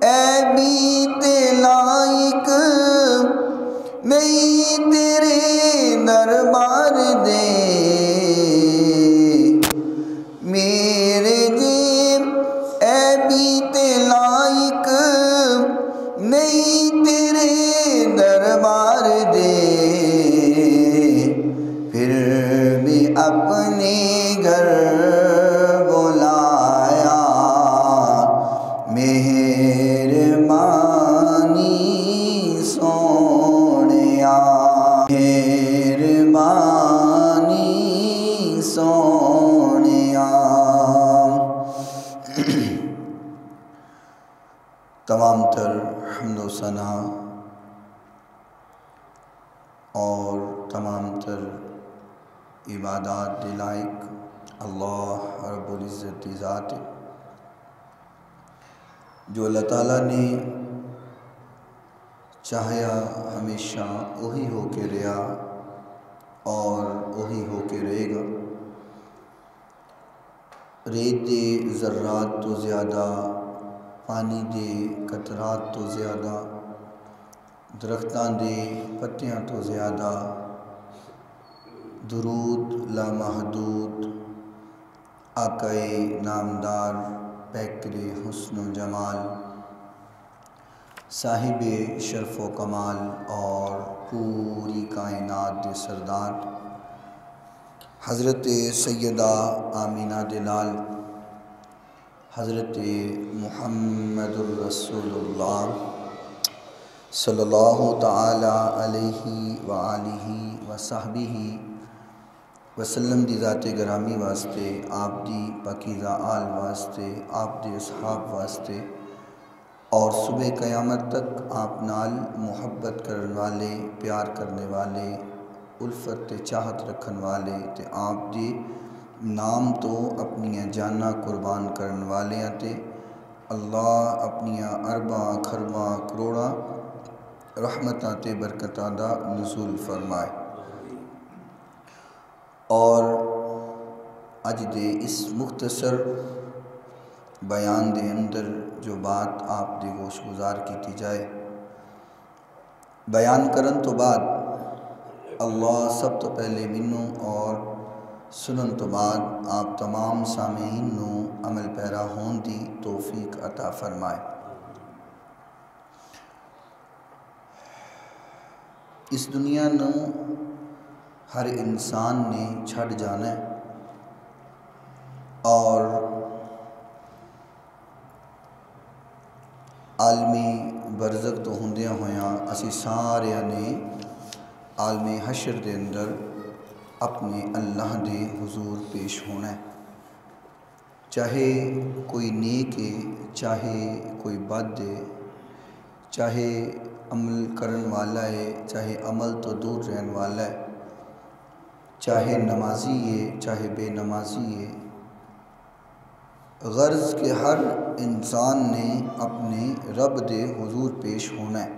بیت لائق نہیں تیرے دربار دے میرے جیب اے بیت لائق نہیں تیرے دربار دے پھر بھی اپنے گھر بلایا مہربانی سونیا مہربانی سونیا۔ تمام تر حمد و ثنا اور تمام تر عبادات لائق اللہ رب العزت کی ذات ہے جو اللہ تعالیٰ نے چاہیا ہمیشہ وہی ہو کے رہا اور وہی ہو کے رہے گا۔ ریت دے ذرات تو زیادہ، پانی دے قطرات تو زیادہ، درختاں دے پتیاں تو زیادہ، درود لامحدود آقائے نامدار پیکر حسن و جمال صاحب شرف و کمال اور پوری کائنات دے سردار حضرت سیدہ آمینہ دلال حضرت محمد الرسول اللہ صلی اللہ تعالی علیہ وآلہ وصحبہ وسلم دی ذات گرامی واسطے، آپ دی پاکیزہ آل واسطے، آپ دی اصحاب واسطے اور صبح قیامت تک آپ نال محبت کرن والے، پیار کرنے والے، الفت تے چاہت رکھن والے تے آپ دی نام تو اپنی جانا قربان کرن والے تے اللہ اپنی ارباں کھرباں کروڑاں رحمتاں تے برکتاں دا نزول فرمائے۔ اور اج دے اس مختصر بیان دے اندر جو بات آپ دے گوش گزار کی جائے، بیان کرن تو بعد اللہ سب تو پہلے منوں اور سنن تو بعد آپ تمام سامعین نو عمل پیرا ہون دی توفیق عطا فرمائے۔ اس دنیا نو ہر انسان نے چھڑ جانا ہے اور عالمی برزخ تو ہوندیاں ہویاں اسی سارے نے عالم حشر دے اندر اپنے اللہ دے حضور پیش ہونا ہے، چاہے کوئی نیک ہے، چاہے کوئی بد ہے، چاہے عمل کرن والا ہے، چاہے عمل تو دور رہن والا ہے، چاہے نمازی ہے، چاہے بے نمازی ہے، غرض کہ ہر انسان نے اپنے رب دے حضور پیش ہونا ہے۔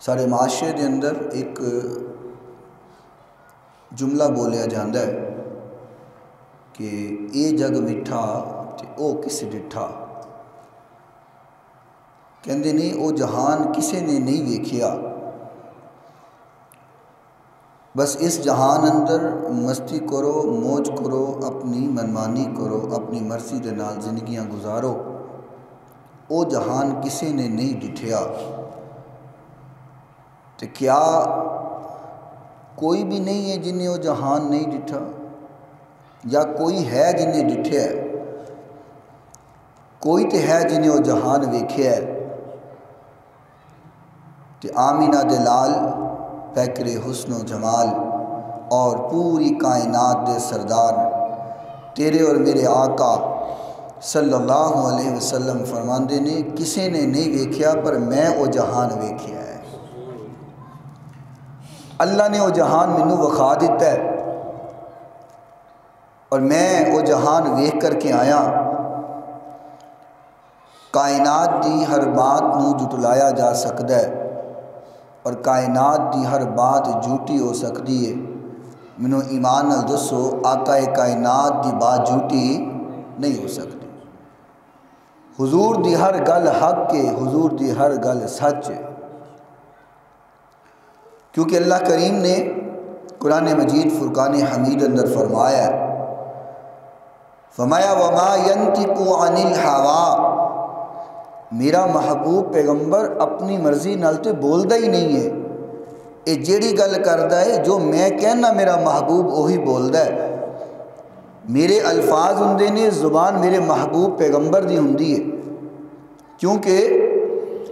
سارے معاشرے دے اندر ایک جملہ بولیا جاندہ ہے کہ اے جگ مٹھا تے او کس ڈٹھا، کہندے نہیں او جہان کسے نے نہیں ویکھیا، بس اس جہان اندر مستی کرو، موج کرو، اپنی منمانی کرو، اپنی مرضی دے نال زندگیاں گزارو، او جہان کسے نے نہیں ڈٹھیا۔ تو کیا کوئی بھی نہیں ہے جنہیں وہ جہان نہیں ڈٹھا، یا کوئی ہے جنہیں ڈٹھیا ہے؟ کوئی تو ہے جنہیں وہ جہان ویکھیا ہے۔ تو آمینہ دلال پیکر حسن و جمال اور پوری کائنات دے سردار تیرے اور میرے آقا صلی اللہ علیہ وسلم فرماندے نے کسے نے نہیں ویکھیا پر میں وہ جہان ویکھیا ہے۔ اللہ نے وہ جہان مینوں وکھا دیتا ہے اور میں وہ جہان ویکھ کر کے آیا۔ کائنات دی ہر بات نو جھٹلایا جا سکتا ہے اور کائنات دی ہر بات جھوٹی ہو سکتی ہے۔ منو ایمان نال دسو آقا کائنات دی بات جھوٹی نہیں ہو سکتی۔ حضور دی ہر گل حق ہے، حضور دی ہر گل سچ ہے، کیونکہ اللہ کریم نے قرآن مجید فرقان حمید اندر فرمایا ہے، فرمایا وَمَا يَنْتِقُ عَنِ الْحَوَىٰ، میرا محبوب پیغمبر اپنی مرضی نال تے بولدا ہی نہیں ہے، اے جیڑی گل کردا ہے جو میں کہنا میرا محبوب وہی بولدا ہے، میرے الفاظ ہوندے نے، زبان میرے محبوب پیغمبر دی ہوندی ہے، کیونکہ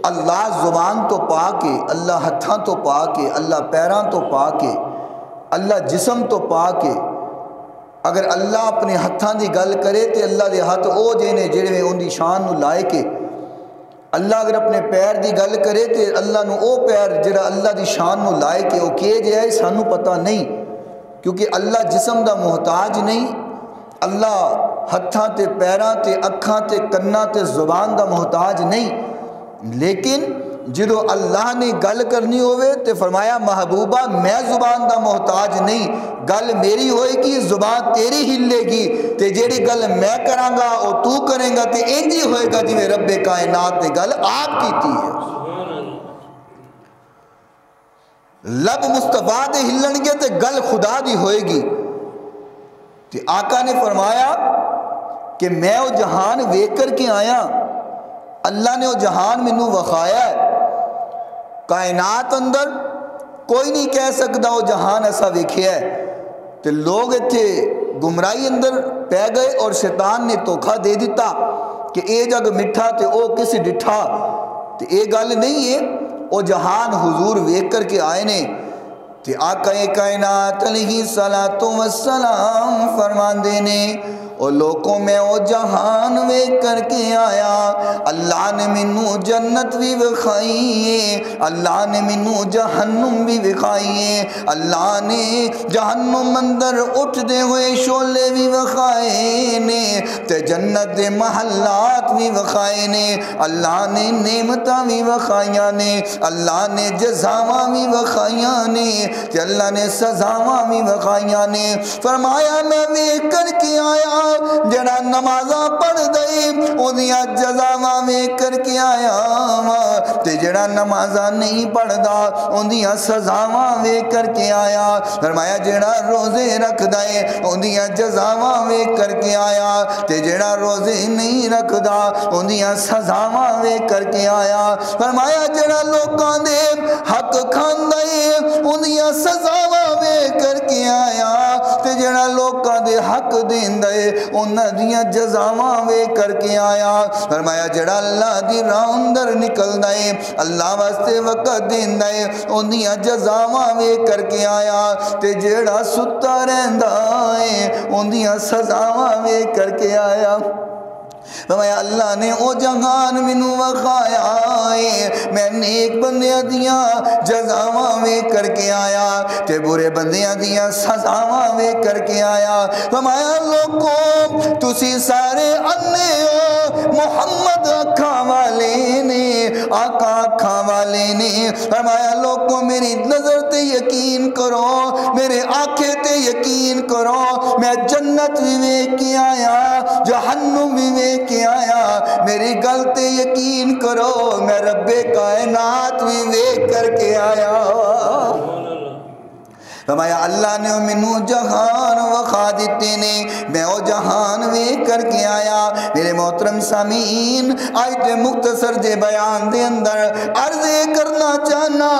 اللہ زبان تو پا کے، اللہ ہتھاں تو پا کے، اللہ پیراں تو پا کے، اللہ جسم تو پا کے، اگر اللہ اپنے ہتھاں دی گل کرے تے اللہ دے ہاتھ او جے نے جڑے ان دی شان نو لائے کے، اللہ اگر اپنے پیر دی گل کرے تے اللہ نو او پیر جڑا اللہ دی شان نو لائے کے او کیے جے ہے سانو پتہ نہیں، کیونکہ اللہ جسم دا محتاج نہیں، اللہ ہتھاں تے پیراں تے اکھاں تے کناں تے زبان دا محتاج نہیں، لیکن جدو اللہ نے گل کرنی ہوئے تے فرمایا محبوبہ میں زبان دا محتاج نہیں، گل میری ہوئے گی، زبان تیری ہلے گی، تے جیڑی گل میں کراں گا او تو کریں گا، تے انجی ہوئے گا جی میں رب کائنات نے گل آپ کیتی ہے، لب مصطفیٰ دے ہلن گے تے گل خدا دی ہوئے گی، تے آقا نے فرمایا کہ میں وہ جہان ویکھ کر کے آیا، اللہ نے وہ جہان مینوں وخایا ہے، کائنات اندر کوئی نہیں کہہ سکتا وہ جہان ایسا ویکھیا ہے، تے لوگ اتھے گمراہی اندر پہ گئے اور شیطان نے دھوکھا دے دیتا کہ اے جگ مٹھا تے او کس ڈٹھا، تے اے گل نہیں ہے، وہ جہان حضور ویکھ کر کے آئے نے، تے آقا کائنات علیہ السلام فرمان دینے او لوگوں میں او جہان ویکھ کر کے آیا، اللہ نے منوں جنت بھی وکھائیے، اللہ نے منوں جہنم بھی وکھائیے، اللہ نے جہنم اندر اٹھ دے ہوئے شولے بھی وکھائے نے، تے جنت دے محلات بھی وکھائے نے، اللہ نے نعمتاں بھی وکھائیاں نے، اللہ نے جزاواں بھی وکھائیاں نے، تے اللہ نے سزاواں بھی وکھائیاں نے، فرمایا میں ویکھ کر کے آیا جڑا نمازاں پڑھ دے اودیاں جزاواں ویکھ کر کے آیا تے جڑا نمازاں نہیں پڑھدا اودیاں سزاواں ویکھ کر کے آیا، فرمایا جڑا روزے رکھدا ہے اودیاں جزاواں ویکھ کر کے آیا تے جڑا روزے نہیں رکھدا اودیاں سزاواں ویکھ کر کے آیا، فرمایا جڑا لوکاں دے حق کھاندا ہے اودیاں سزاواں ویکھ کر کے آیا تے جڑا لوکاں دے حق دیندا ہے انہاں دیاں جزاواں ویکھ کر کے آیا، فرمایا جڑا اللہ دی راہ اندر نکلدا ہے اللہ واسطے وقت دیندا ہے اونیاں جزاواں ویکھ کر کے آیا تے جڑا ستا رہندا ہے اونیاں سزاواں ویکھ کر کے آیا، فرمایا اللہ نے او جہان مینوں وکھایا ہے، میں نیک بندیاں دیاں جزاواں ویکھ کر کے آیا تے برے بندیاں دیاں سزاواں ویکھ کر کے آیا، فرمایا لوگوں تسی سارے انے ہو، محمد اکھاں والے نے، آقا اکھاں والے نے، فرمایا لوگوں میری نظر تے یقین کرو، میرے آنکھیں تے یقین کرو، میں جنت بھی ویکھ کے آیا، جہنم بھی ویکھ کے آیا، میری گل تے یقین کرو، میں رب کائنات بھی ویکھ کر کے آیا، فرمایا اللہ نے منوں جہان وکھا دیتے نے، میں او جہان ویکھ کر کے آیا، میرے محترم سامعین آیت مختصر جے بیان دے اندر عرض کرنا چاہنا،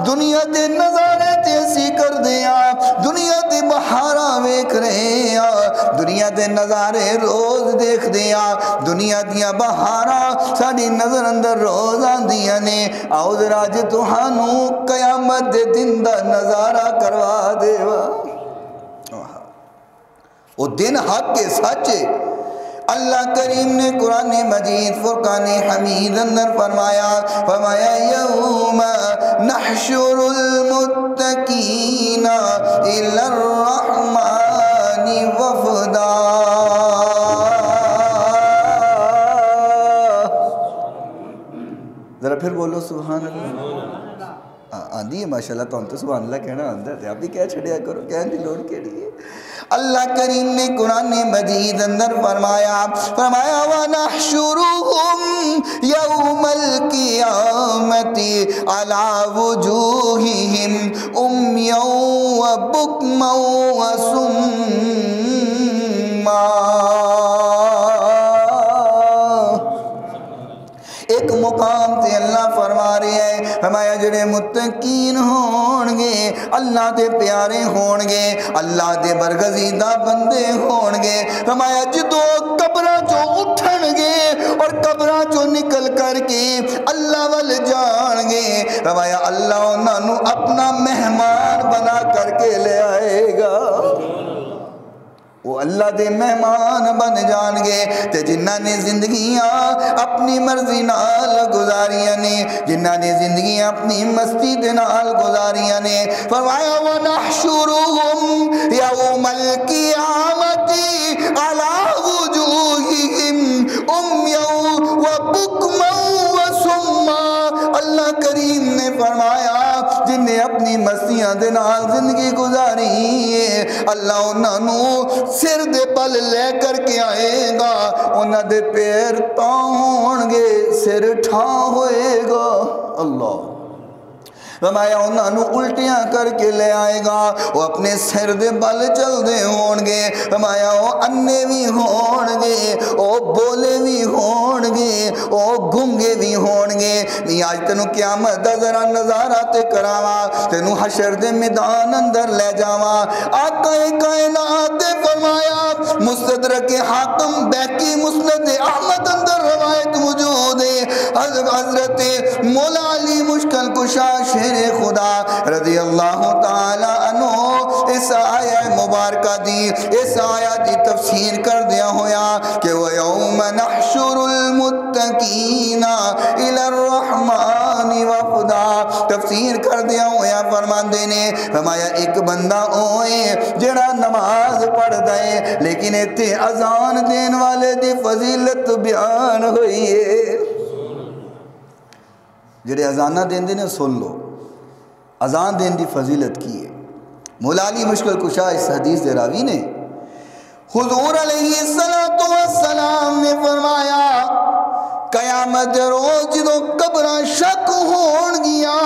دنیا دے نظارے تے اسی کر دیا، دنیا دے بہاراں ویکھ رہے ہیں، دنیا دے نظارے روز دیکھ دیا، دنیا دیاں بہاراں ساڈی نظر اندر روز آندیاں نے، آؤ ذرا اج تہانوں قیامت دے دن دا نظارہ کروا دیوا، وہ دن حق کے سچے، اللہ کریم نے قرآن مجید فرقان حمید اندر فرمایا یوم نحشر المتقین الی الرحمن وفدا، ذرا پھر بولو سبحان اللہ، آندھی ہے ماشاءاللہ، تو سبحان اللہ کہنا آندھا ہے، آپ بھی کہہ چھڑیا کرو، کہنے دی لوڑ کیڑی ہے، اللہ کریم نے قرآن مجید اندر فرمایا وَنَحْشُرُهُمْ يَوْمَ الْقِيَامَةِ عَلَى وُجُوهِهِمْ عُمْيًا وَبُكْمًا وَصُمًّا۔ ایک مقام تے اللہ فرما رہے ہیں، فرمایا جڑے متقین ہون گے، اللہ دے پیارے ہون گے، اللہ دے برگزیدہ بندے ہون گے، فرمایا جدو قبراں چو اٹھن گے اور قبراں چو نکل کر کے اللہ وال جان گے، فرمایا اللہ انہاں نو اپنا مہمان بنا کر کے لے آئے گا۔ وہ اللہ دے مہمان بن جان گے تے جنہ نے زندگیاں اپنی مرضی نال گزاریاں نے، جنہ نے زندگیاں اپنی مستی دے نال گزاریاں نے، فرمایا وَنَحْشُرُهُمْ يَوْمَ الْقِيَامَةِ عَلَى وُجُوهِهِمْ عُمْيًا وَبُكْمًا وَصُمًّا۔ اللہ کریم نے فرمایا جن نے اپنی مستیاں دے نال زندگی گزاری ہے، اللہ انہاں نو سر دے پل لے کر کے آئے گا، انہاں دے پیر تاں ہون گے، سر ٹھاں ہوئے گا۔ اللہ فرمایا انہاں نو الٹیاں کر کے لے آئے گا، وہ اپنے سر دے بل چل دے ہون گے، فرمایا وہ انے بھی ہون گے، وہ بولے بھی ہون گے، وہ گنگے بھی ہون گے۔ نہیں آج تینوں قیامت دا ذرا نظارہ تے کراواں، تینوں حشر دے میدان اندر لے جاواں۔ آقا کائنات نے فرمایا مستدرک حاکم بیکی مسند احمد اندر روایت موجود ہے، حضرت مولا علی مشکل کشا شیر خدا رضی اللہ تعالی عنہ اس آیہ مبارکہ دی، اس آیہ دی تفسیر کر دیا ہویا کہ وَيَوْمَ نَحْشُرُ الْمُتَّقِينَ إِلَى الرَّحْمَنِ وَفْدًا، تفسیر کر دیا ہویا فرماندے نے، فرمایا ایک بندہ ہوئے جڑا نماز پڑھ دے لیکن ایتھے اذان دین والے دی فضیلت بیان ہوئی ہے۔ جڑے اذانہ دین دینے سن لو، اذان دین دی فضیلت کی ہے۔ مولا علی مشکل کشا اس حدیث دے راوی نے حضور علیہ السلام نے فرمایا قیامت روز جدو قبراں شک ہون گیا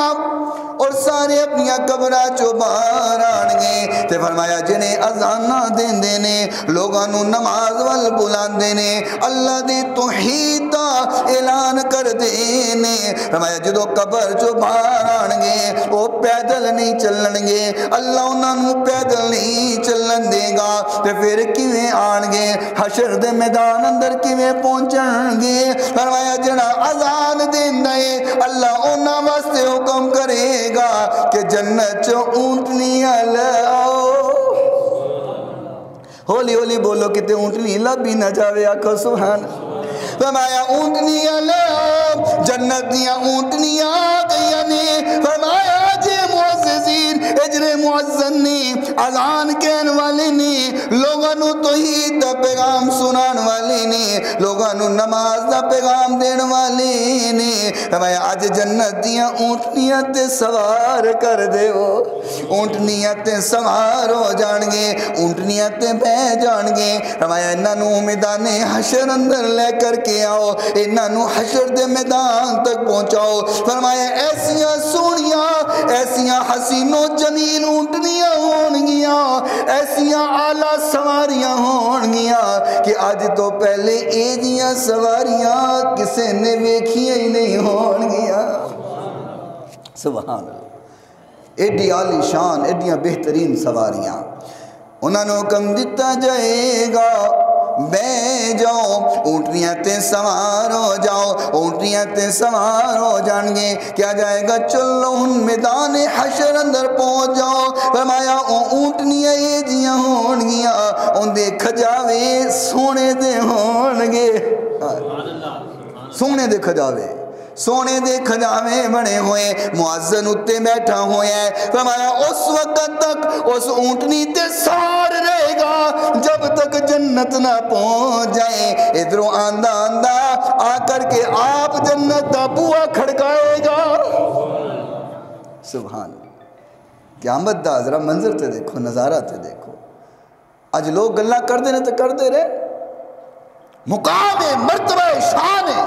اور سارے اپنی قبراں چو باہر آن گے تے فرمایا جنہیں اذانہ دین دینے لوگاں نو نماز وال بلان دینے اللہ دی توحید دا اعلان کر دینے، فرمایا جدو قبر چو باہر آن گے وہ پیدل نہیں چلن گے، اللہ انہاں نو پیدل نہیں چلن دے گا تے پھر کیویں آن گے حشر دے میدان اندر کیویں پہنچن گے، فرمایا جڑا اذان دین دے اللہ انہاں واسطے حکم کرے گا کہ جنت چو اونٹنیاں لاؤ۔ ہولی ہولی بولو کتے اونٹنی لبی نہ جاوے، آکھو سبحان۔ فرمایا اونٹنیاں لاؤ، جنت دیاں اونٹنیاں گئیاں نے، فرمایا جے معززین اجرے معزن نے، اذان کہن والے نے، لوگاں نو توحید دا پیغام سنان والے نے، لوگاں نو نماز دا پیغام دین والے نے، فرمایا آج جنت دیاں اونٹنیاں تے سوار کر دے ہو، اونٹنیاں تے سوار ہو جان گے، اونٹنیاں تے بہ جان گے، فرمایا انہاں نو میدان حشر اندر لے کر کے آؤ، انہاں نو حشر دے میدان تک پہنچاؤ، فرمایا ایسیاں سونیاں ایسیاں حسین و جمیل اونٹنیاں ہون گیاں، ایسیاں اعلیٰ سواریاں ہون گیاں کہ آج تو پہلے ایجیاں سواریاں کسے نے ویکھیاں ہی نہیں ہون گیاں۔ سبحان اللہ، ایڈی عالی شان ایڈیاں بہترین سواریاں، انہاں نو حکم دیتا جائے گا بے جاؤ، اونٹنیاں تے سوار ہو جاؤ، اونٹنیاں تے سوار ہو جان گے، کیا جائے گا چلو ان میدان حشر اندر پہنچ جاؤ، فرمایا اونٹنیاں یہ جیاں ہون گیاں، ان دے کھجاوے سونے دے ہون گے، سونے دے کھجاوے، سونے دے کھجاوے بنے ہوئے، معزن اتے بیٹھا ہوئے ہیں، فرمایا اس وقت تک اس اونٹنی تے سوار رہے گا جب تک جنت نہ پہنچ جائے، ادھروں آندہ آندہ آ کر کے آپ جنت دا بوا کھڑکائے گا۔ سبحان، قیامت دا ذرا منظر تے دیکھو، نظارہ تے دیکھو، اج لوگ گلاں کردے نے تے کردے رہے، مقام ہے، مرتبہ ہے، شان ہے۔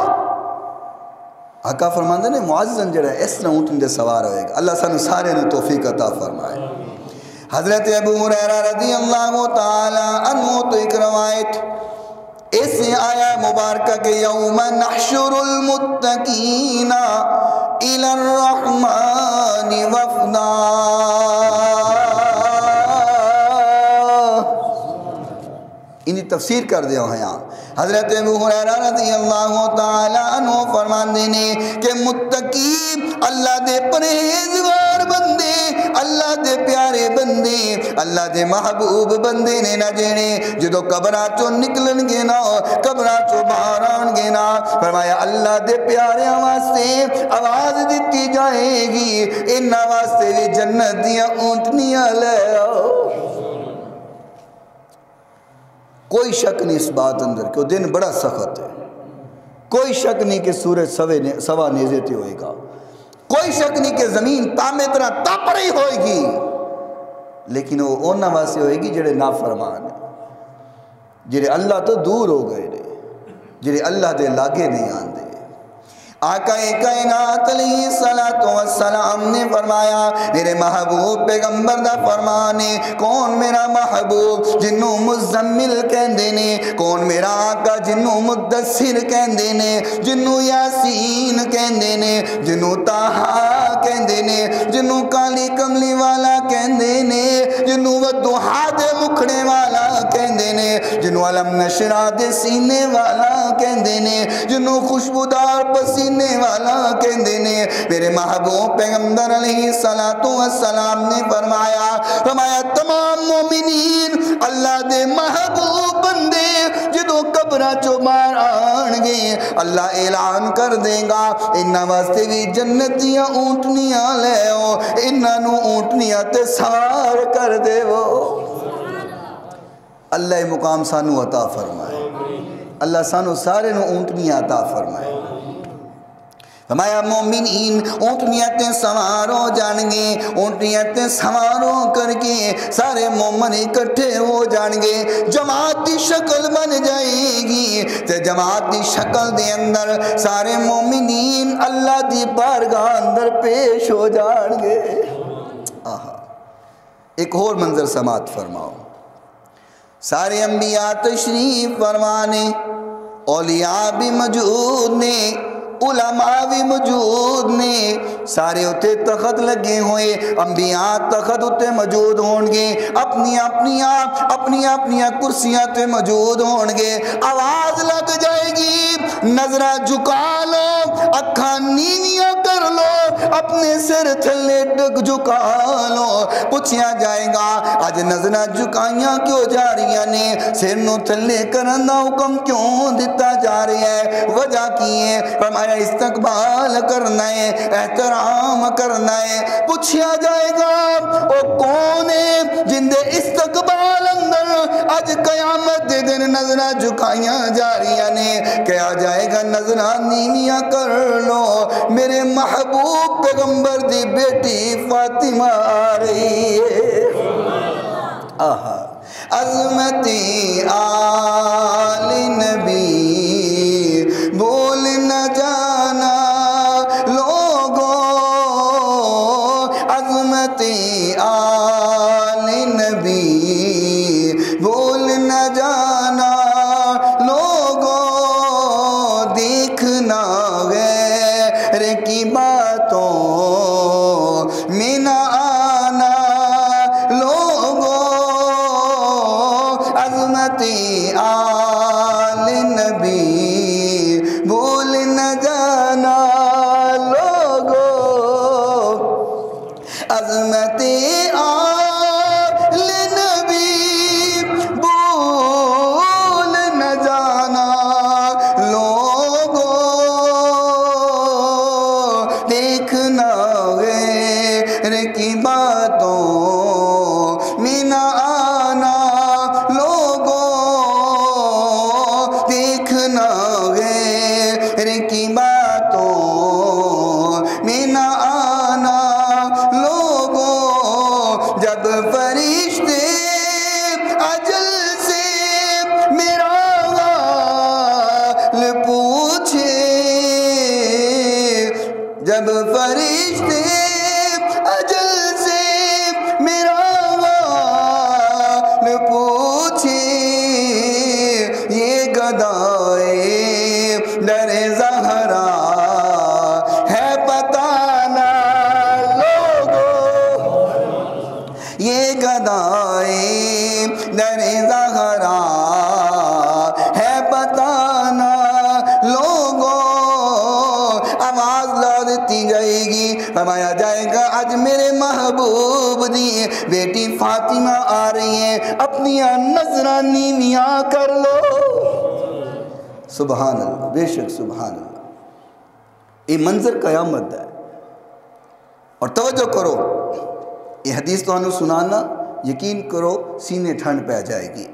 آقا فرماندے نے معززن جڑا ہے اس طرح اونٹنی دے سوار ہوئے گا۔ اللہ سانو سارے نے توفیق عطا فرمائے۔ حضرت ابو ہریرہ رضی اللہ تعالی عنہ تو ایک روایت اس آیا مبارکہ کے یوم نحشر المتقین الی الرحمن وفدا، انہی تفسیر کر دیا ہوں یہاں۔ حضرت ابو ہریرہ رضی اللہ تعالی عنہ فرماندے نے کہ متقی اللہ دے پرہیزگار بندے، اللہ دے پیارے بندے، اللہ دے محبوب بندے نے نہ جینے جدو قبراں چوں نکلن گے نا، قبراں چوں باہر آن گے نا، فرمایا اللہ دے پیارے واسطے آواز دیتی جائے گی، ان واسطے بھی جنت دیاں اونٹنیاں لے آؤ۔ کوئی شک نہیں اس بات اندر کہ وہ دن بڑا سخت ہے، کوئی شک نہیں کہ سورج سوا نیزے تے ہوئے گا، کوئی شک نہیں کہ زمین تامے طرح تپ رہی ہوئے گی، لیکن وہ اونا واسے ہوئے گی جڑے نافرمان ہیں، جڑے اللہ تو دور ہو گئے نے، جڑے اللہ دے لاگے نہیں آندے۔ آقا کائنات علیہ السلام نے فرمایا، میرے محبوب پیغمبر دا فرمانے، کون میرا محبوب جنوں مزمل کہندے نے، کون میرا آقا جنوں مدثر کہندے نے، جنوں یاسین کہندے نے، جنوں طٰہٰ کہندے نے، جنوں کالی کملی والا کہندے نے، جنوں والضحیٰ دے مکھڑے والا کہندے نے، جنوں علم نشرہ دے سینے والا کہندے نے، جنوں خوشبودار پسینے والا کہندے نے، میرے محبوب پیغمبر علیہ السلام نے فرمایا تمام مومنین اللہ دے محبوب بندے جدو قبرہ چو مار آن گے اللہ اعلان کر دے گا انہاں واسطے بھی جنتیاں اونٹنیاں لے آؤ، انہاں نو اونٹنیاں تے سوار کر دے وہ۔ اللہ مقام سانو عطا فرمائے، اللہ سانو سارے نو اونٹنیاں عطا فرمائے۔ فرمایا مومنین اونٹنیاں تے سوار ہو جان گے، اونٹنیاں تے سوار ہو کر کے سارے مومن اکٹھے ہو جان گے، جماعت دی شکل بن جائے گی، تے جماعت دی شکل دے اندر سارے مومنین اللہ دی بارگاہ اندر پیش ہو جان گے۔ آہا ایک اور منظر سماعت فرماؤ، سارے انبیاء تشریف فرمانے، اولیاء بھی موجود نے، علماء بھی موجود نے، سارے اتے تخت لگے ہوئے، انبیاء تخت اتے موجود ہونگے، اپنی اپنی کرسیاں تے موجود ہونگے، آواز لگ جائے گی نظرہ جھکا لو، اکھاں نیویاں کر لو، اپنے سر تھلے ڈگ جھکا لو، پوچھیا جائے گا آج نظرہ جھکائیاں کیوں جا رہی نے، سر نو تھلے کرنا حکم کیوں دیتا جا رہی ہے، وجہ کی ہے، فرمایا استقبال کرنا ہے، احترام کرنا ہے۔ پوچھیا جائے گا وہ کون ہے جن دے استقبال اندر آج قیامت دے دن نظرہ جھکائیاں جا رہی نے، کہا جائے گا نظرہ نیویاں کر لو، میرے محبوب پیغمبر دی بیٹی فاطمہ آ رہی ہے۔ آہا عظمت آل نبی بول نہ جانا لوگوں، عظمت آل نبی بول نہ جانا لوگوں، دیکھنا غیر کی باتوں میں نہ آنا لوگوں، عظمت آل نبی بھول نہ جانا لوگوں، عظمت آل نبی بھول نہ جانا لوگوں، دیکھنا غیر کی باتوں میں نہ آنا لوگوں، دیکھنا غیر کی باتوں میں نہ آنا لوگوں، جب فرشتے اجل پوچھے جب فرشتے اجل سے میرا حال پوچھے یہ گدائے در زہرا ہے پتہ نہ لوگوں یہ گدائے در زہرا ہے پتہ نہ لوگوں آواز لا دیتی جائے گی فرمایا جائے گا آج میرے محبوب دی بیٹی فاطمہ آ رہی ہیں اپنی نظرانی میاں کر لو سبحان اللہ بے شک سبحان اللہ یہ منظر قیامت ہے اور توجہ کرو یہ حدیث تو انہوں سنانا یقین کرو سینے ٹھنڈ پہ جائے گی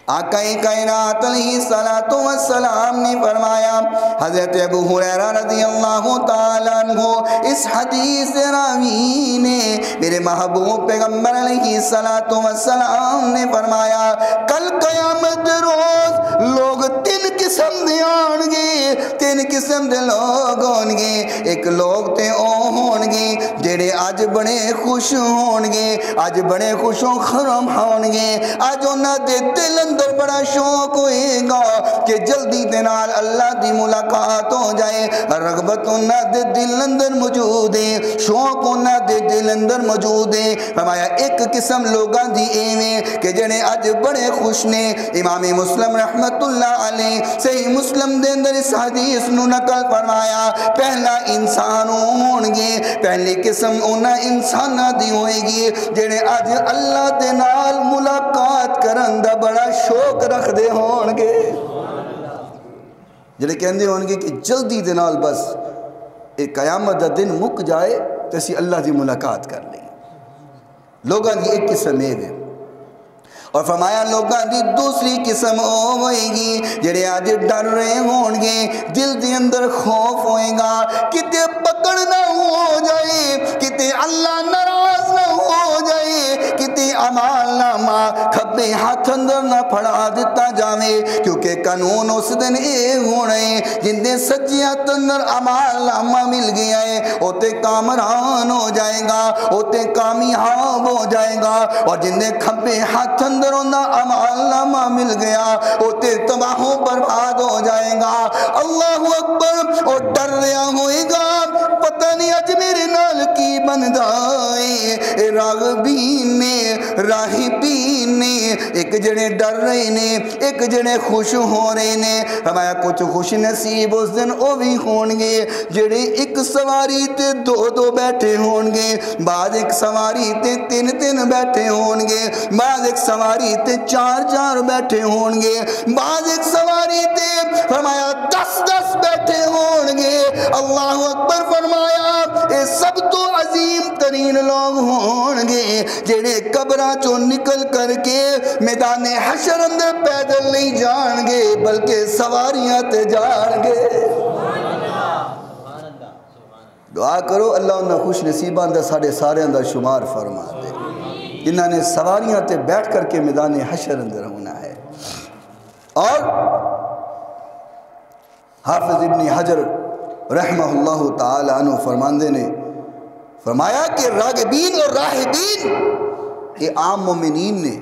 آقا کائنات علیہ السلام نے فرمایا حضرت ابو ہریرہ رضی اللہ تعالیٰ عنہ اس حدیث راوی نے میرے محبوب پیغمبر علیہ السلام نے فرمایا کل قیامت روز لوگ تین قسم دے آن گے تین قسم دے لوگ ہون گے ایک لوگ تے او ہون گے جڑے آج بڑے خوش ہون گے آج بڑے خوش و خرم ہون گے آج انہاں دے دل اندر بڑا شوق ہوئے گا کہ جلدی دنال اللہ دی ملاقات ہو جائے رغبت انہاں دے دل اندر موجود ہے شوق انہاں دے دل اندر موجود ہے فرمایا ایک قسم لوگاں دی ایویں کہ جڑے آج بڑے خوش نے امام مسلم رحمت اللہ علیہ صحیح مسلم دے اندر اس حدیث نو نقل فرمایا پہلا انسان ہون گے پہلی قسم انہاں انسانہ دی ہوئے گی جڑے آج اللہ دے نال ملاقات کرن دا بڑا شوق رکھ دے ہون گے جڑے کہندے ہون گے کہ جلدی دے نال بس ایک قیامت دا دن مک جائے تو اسی اللہ دی ملاقات کر لیں لوگاں دی ایک قسم ہے اور فرمایا لوگاں دی دوسری قسم ہوئے گی جڑے آج ڈر رہے ہون گے دل دے اندر خوف ہوئے گا کتے پکڑ نہ ہو جائے کتے اللہ ناراض نہ ہو جائے کتے عمال نامہ کھبے ہاتھ اندر نہ پھڑا دیتا جاوے کیونکہ قانون اس دن اے ہونے جن دے سجیات اندر عمال نامہ مل گیا ہے اوتے کامران ہو جائے گا اوتے کامیاب ہو جائے گا اور جن دے کھبے ہاتھ اندر انہا عمال نامہ مل گیا اوتے تباہوں برباد ہو جائے گا اللہ اکبر اور ڈر رہا ہوئے گا پتہ نہیں اج میرے نال کی بندائے راغبین نے راہبین نے ایک جنے ڈر رہے نے ایک جنے خوش ہو رہے نے فرمایا کچھ خوش نصیب اس دن او بھی ہون گے جڑے ایک سواری تے دو دو بیٹھے ہون گے بعد ایک سواری تے تین تین بیٹھے ہون گے بعد ایک سواری تے چار چار بیٹھے ہون گے بعد ایک سواری تے فرمایا 10 بیٹھے ہون گے اللہ اکبر فرمایا اے سب تو عظیم ترین لوگ ہون گے جڑے قبراں چوں نکل کر کے میدان حشر اندر پیدل نہیں جان گے بلکہ سواریاں تے جان گے دعا کرو اللہ انہاں خوش نصیباں دا ساڑھے سارے اندر شمار فرما دے جنہاں نے سواریاں تے بیٹھ کر کے میدان حشر اندر ہونا ہے اور حافظ ابن حجر رحمہ اللہ تعالی عنہ فرماندے نے فرمایا کہ راغبین اور راہبین یہ عام مومنین نے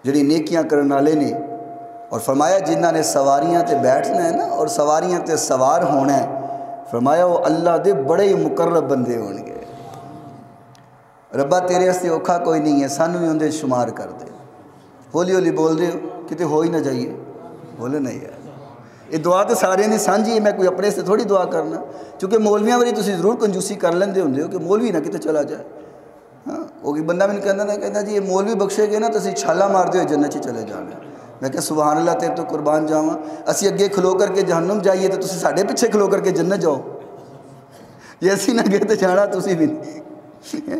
جڑی نیکیاں کرنے والے نے اور فرمایا جنہاں نے سواریاں تے بیٹھنا ہے نا اور سواریاں تے سوار ہونا ہے فرمایا وہ اللہ دے بڑے مقرب بندے ہون گے ربا تیرے سے اوکھا کوئی نہیں ہے سانو ہی اندے شمار کر دے ہولی ہولی بول دے کتے ہو ہی نہ جائیے بولے نہیں ہے یہ دعا تو سارے نہیں سانجی ہے میں کوئی اپنے سے تھوڑی دعا کرنا چونکہ مولویاں والی تسی ضرور کنجوسی کر لیندے ہوندے ہو کہ مولوی نہ کتے چلا جائے ہاں وہ بندہ میں کہنا جی یہ مولوی بخشے گے نا تو اسی چھالا مار دے جنت ہی چلے جانا میں کہ سبحان اللہ تیرے تو قربان جاواں اسی اگے کھلو کر کے جہنم جائیے تو تسی ساڑھے پیچھے کھلو کر کے جنت جاؤ یہ اسی نہ گئے تو چھاڑا تسی بھی نہیں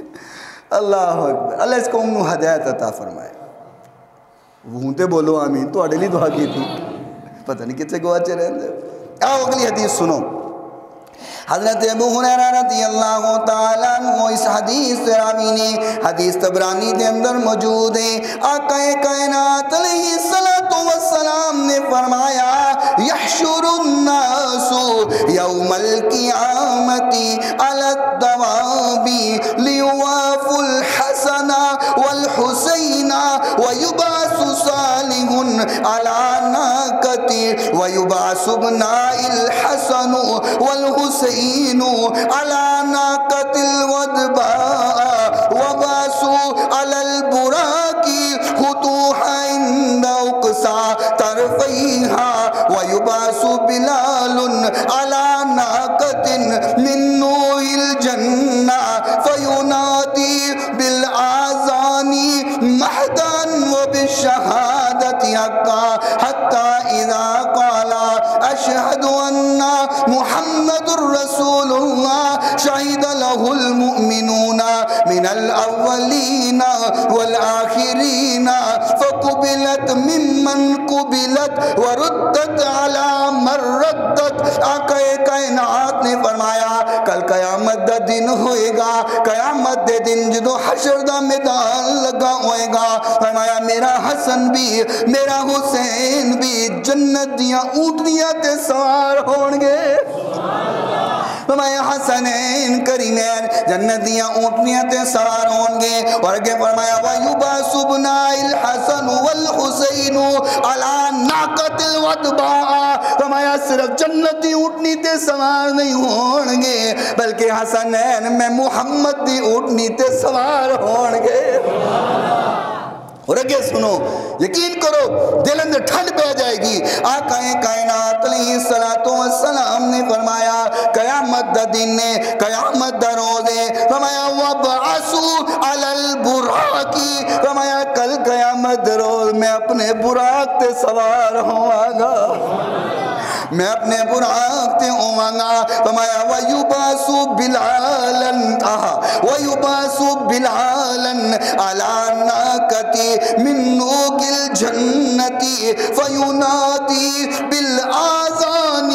اللہ اکبر اللہ اس قوم نو ہدایت عطا فرمائے وہونتے بولو آمین تو اڈلی دعا کی تھی پتہ نہیں کتے گواچے رہے ہیں آؤ اگلی حدیث سنو حضرت ابو ہریرہ رضی اللہ تعالیٰ عنہ اس حدیث راوی نے حدیث طبرانی کے اندر موجود ہے آقا کائنات علیہ السلام نے فرمایا يحشر الناس يوم القيامة على الدواب ليوافوا الحسن والحسين ويبعث صالح على ناقة ويبعث ابناء الحسن والحسين على ناقة الودباء وبعثوا على البراق خطوحا عند أقصى طرفيها ويبعث بلال على ناقة من نور الجنة فينادي بالآذان مهدا وبالشهادة حقا حتى إذا قال أشهد أن محمد رسول الله شهد له المؤمنون من الأولين والآخرين فقبلت ممن قبلت وردت على من ردت. آقا کائنات نے فرمایا کل قیامت دا دن ہوئے گا، قیامت دے دن جدو حشر دا میدان لگا ہوئے گا، فرمایا میرا حسن بھی میرا حسین بھی جنت دیاں اونٹنیاں تے سوار ہون گے. فرمایا حسنین کریمین جنت دیاں اونٹنیاں تے سوار ہون گے. اور آگے فرمایا وَيُبَعْثُ ابْنَاءُ الْحَسَنُ وَالْحُسَيْنُ عَلَى نَاقَةِ الْوَدْبَاءِ. فرمایا صرف جنت دی اونٹنی تے سوار نہیں ہون گے بلکہ حسنین میں محمد دی اونٹنی تے سوار ہون گے. اور اگے سنو، یقین کرو دل اندر ٹھنڈ پہ جائے گی. آقا کائنات علیہ السلام نے فرمایا قیامت دا دن نے، قیامت دا روزے، فرمایا وَبْعَثُوا عَلَى الْبُرَاقِ. فرمایا کل قیامت دا روز میں اپنے براق تے سوار ہوں گا، میں اپنے براق تے ہوں گا. فرمایا وَيُبَعْثُ بِلَالًا وَيُبَعْثُ بِلَالًا عَلَى نَاقَةِ من نوق الجنة فينادي بالآذان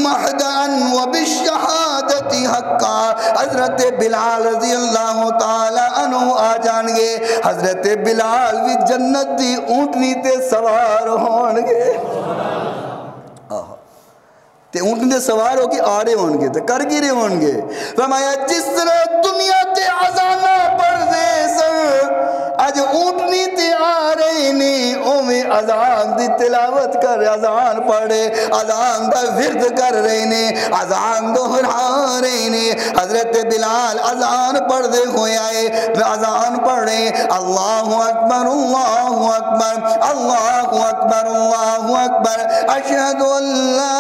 مهدا وبالشهادة حقا. حضرت بلال رضی اللہ تعالی عنہ آ جان گے. حضرت بلال بھی جنت دی اونٹنی تے سوار ہون گے. تے اونٹنی تے سوار ہو کے آ رہے ہون گے تے کر گرے ہون گے. فرمایا جس طرح دنیا تے اذاناں پڑھ دے سن آج اونٹنی تے آ رہے نے اویں اذان دی تلاوت کر اذان پڑھے اذان دا ورد کر رہے نے اذان دہرا رہے نے. حضرت بلال اذان پڑھ دے ہوئے آئے اذان پڑھ رہے اللہ اکبر اللہ اکبر اللہ اکبر اللہ اکبر اشہد ان لا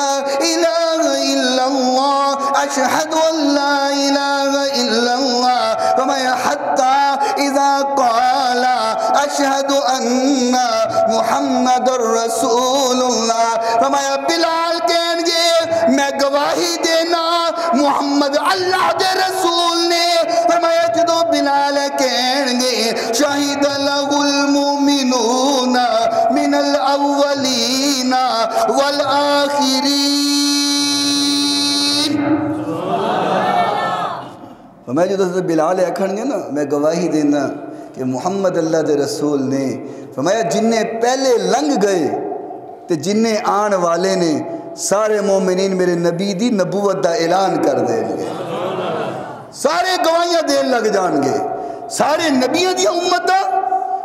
الہ الا اللہ اشہد ان لا الہ الا اللہ. فرمایا حتی اذا قال اشہد ان محمد رسول اللہ. فرمایا بلال کہیں گے میں گواہی دینا محمد اللہ دے رسول نے. فرمایا جدو بلال کہیں گے شہید لہ المؤمنون من الاولین والآخرین. فرمایا جدو بلال اکھن گے نا میں گواہی دینا کہ محمد اللہ دے رسول نے. فرمایا جنہیں پہلے لنگ گئے تے جنہیں آن والے نے سارے مومنین میرے نبی دی نبوت دا اعلان کر دیں گے، سارے گواہیاں دین لگ جان گے سارے نبیوں دی امت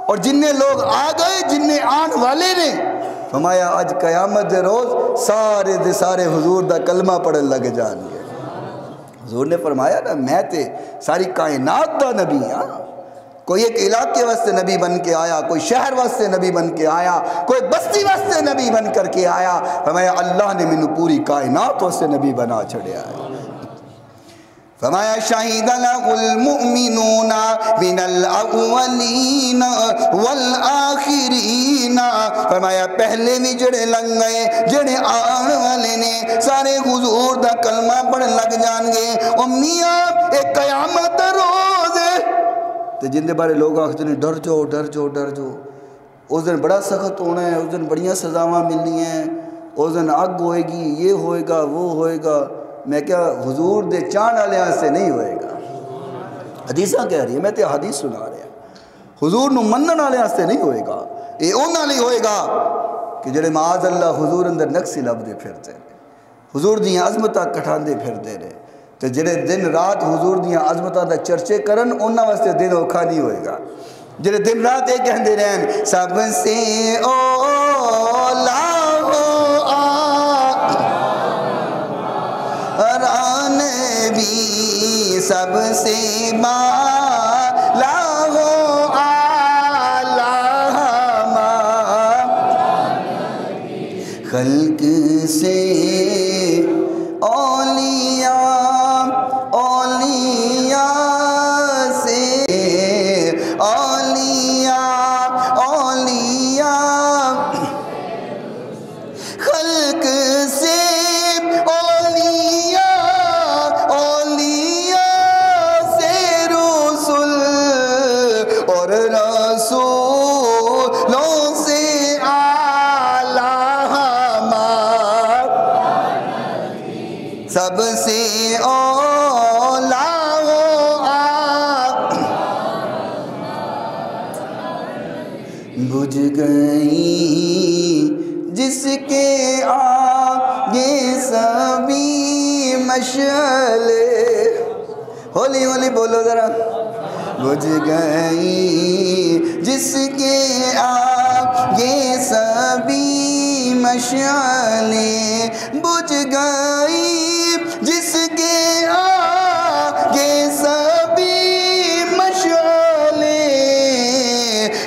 اور جنہیں لوگ آ گئے جنہیں آن والے نے. فرمایا آج قیامت دے روز سارے دے سارے حضور دا کلمہ پڑھن لگ جان گے. حضور نے فرمایا نا میں تے ساری کائنات دا نبی ہاں. کوئی ایک علاقے واسطے نبی بن کے آیا، کوئی شہر واسطے نبی بن کے آیا، کوئی بستی واسطے نبی بن کر کے آیا. فرمایا اللہ نے منو پوری کائنات واسطے نبی بنا چھڑیا ہے. فرمایا شہید لہ المؤمنون من الاولین والآخرین. فرمایا پہلے بھی جڑے لگ گئے جڑے آن والے نے سارے حضور دا کلمہ پڑھ لگ جان گے. میاں ایک قیامت روز ہے تے جن دے بارے لوگ آخر ہیں ڈر جو ڈر جو ڈر جو. اس دن بڑا سخت ہونا ہے، اس دن بڑیاں سزاواں ملنی ہیں، اس دن آگ ہوئے گی، یہ ہوئے گا وہ ہوئے گا. میں کیا حضور دے چاند والے سے نہیں ہوئے گا. حدیثاں کہہ رہی ہے، میں تے حدیث سنا رہا. حضور نو منن والے سے نہیں ہوئے گا، یہ انہاں لئی ہوئے گا کہ جڑے معاذ اللہ حضور اندر نقصی لبدے پھرتے رہے، حضور دیاں عظمتاں کٹھاندے پھرتے رہے، تو جڑے دن رات حضور دیاں عظمتاں دا چرچے کرن انہاں واسطے دن اوکھا نہیں ہوئے گا۔ جڑے دن رات یہ کہندے رہن سب سے اولا نبی، سب سے بالا ہو اعلیٰ خلق سے اولیاء، اولیاء سے اولیاء، اولیاء خلق سے اولیاء، اولیاء سے رسول اور رسولوں سے سب سے اولا ہو آپ، بجھ گئی جس کے آگے سبھی مشعلیں، ہولی ہولی بولو ذرا، بجھ گئی جس کے آگے سبھی مشعلیں، بجھ گئی جس کے آگے سبھی مشعلیں،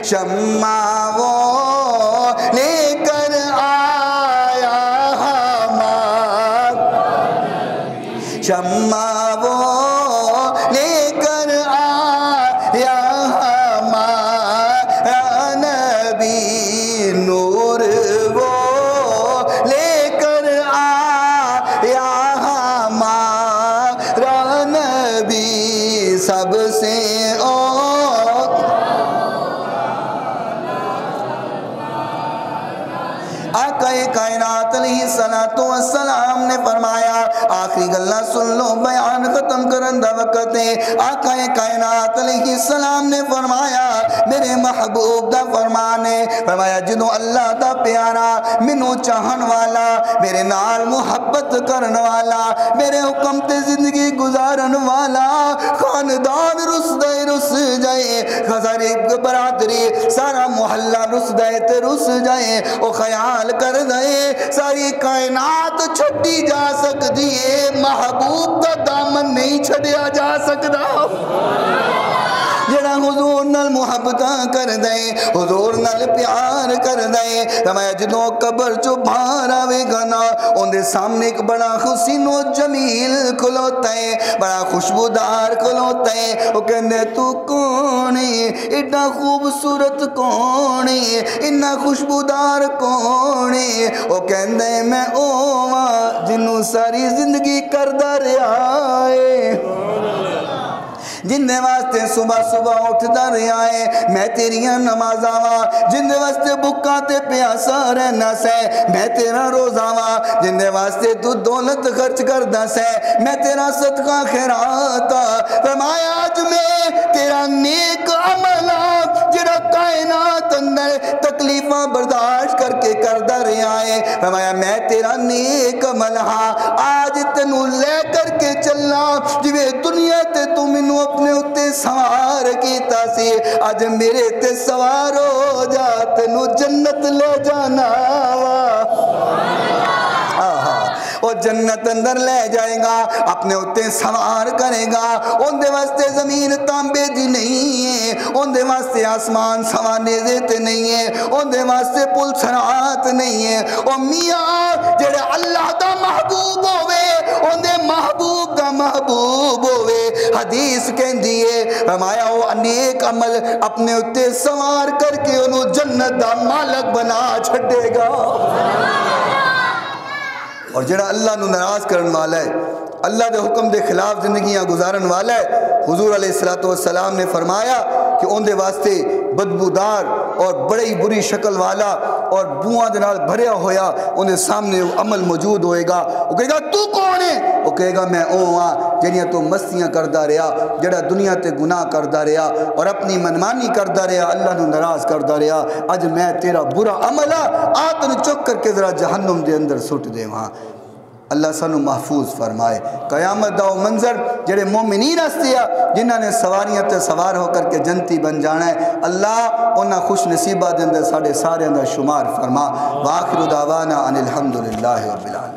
شمع وہ لے کر آیا ہمارا، شمع وہ لے کر آیا ہمارا نبی، نور وہ لے کر آیا ہمارا نبی، سب سے آقا کائنات علیہ السلام نے فرمایا، آخری گلہ سن لو بیان ختم کرن دا وقت ہے۔ آقا کائنات علیہ السلام نے فرمایا، میرے محبوب دا فرمانے، فرمایا جنہوں اللہ دا پیارا، منوں چاہن والا، میرے نال محبت کرن والا، میرے حکم تے زندگی گزارن والا، خاندان رس دے رس جائے، خزاری برادری سارا محلہ رس دے تے رس جائے، او خیال کر دے ساری کائنات چھٹی جا سکتی ہے، محبوب دا دامن نہیں چھڑیا جا سکتا۔ جڑا حضور نال محبتاں کر دے، حضور نال پیار کر دے، فرمایا جدوں قبر چو باہر آوے گا نا، اندے سامنے ایک بڑا حسین و جمیل کھلوتا ہے، بڑا خوشبودار کھلوتا ہے، وہ کہندے تو کون ہے، اتنا خوبصورت کون ہے، اتنا خوشبودار کون ہے، وہ کہندے میں اوہ جنوں ساری زندگی کردہ رہا ہے، جن دے واسطے صبح صبح اٹھتا رہا ہے، میں تیریاں نماز آوا، جن دے واسطے بکا تے پیاسا رہنا سے، میں تیرا روز آوا، جن دے واسطے تو دولت خرچ کردہ سے، میں تیرا صدقہ خیراتا، فرمایا آج میں تیرا نیک عملہ جڑا کائنات اندر تکلیفاں برداشت کر کے کردہ رہا ہے، فرمایا میں تیرا نیک عملہ آج تنو لے کر کے چلنا، جوے دنیا تے تو منو اپنے اتے سوار کیتا سی، آج میرے تے سوار ہو جا تنو جنت لے جانا وہ جنت اندر لے جائے گا، اپنے اتے سوار کرے گا، ان دے واسطے زمین تانبے دی نہیں ہے، ان دے واسطے آسمان سوانے دیتے نہیں ہے، ان دے واسطے پل سرات نہیں ہے، او میاں جڑے اللہ دا محبوب ہوئے، ان دے محبوب دا محبوب ہوئے، حدیث کہن دیئے، فرمایا وہ انیک عمل اپنے اتے سوار کر کے انہوں جنت دا مالک بنا چھڑے گا۔ اور جڑا اللہ نو ناراض کرن والا ہے، اللہ دے حکم دے خلاف زندگیاں گزارن والا ہے، حضور علیہ السلام نے فرمایا کہ ان دے واسطے بدبودار اور بڑی بری شکل والا اور بوئاں دے نال بھریا ہویا انہیں سامنے عمل موجود ہوئے گا. وہ کہے گا تو کون ہے؟ وہ کہے گا میں او ہاں جنیاں تو مستیاں کردہ رہا، جڑا دنیا تے گناہ کردہ رہا اور اپنی منمانی کردہ رہا، اللہ نو ناراض کردہ رہا. اج میں تیرا برا عمل آتن چک کر کے ذرا جہنم دے اندر سٹ دے وہاں. اللہ سانو محفوظ فرمائے. قیامت دا منظر جڑے مومنین ہستے جنہاں نے سواریاں تے سوار ہو کر کے جنتی بن جانا ہے، اللہ انہاں خوش نصیبہ دے اندر ساڑے سارے اندر شمار فرما. وآخر دعوانا ان الحمدللہ رب العالمین.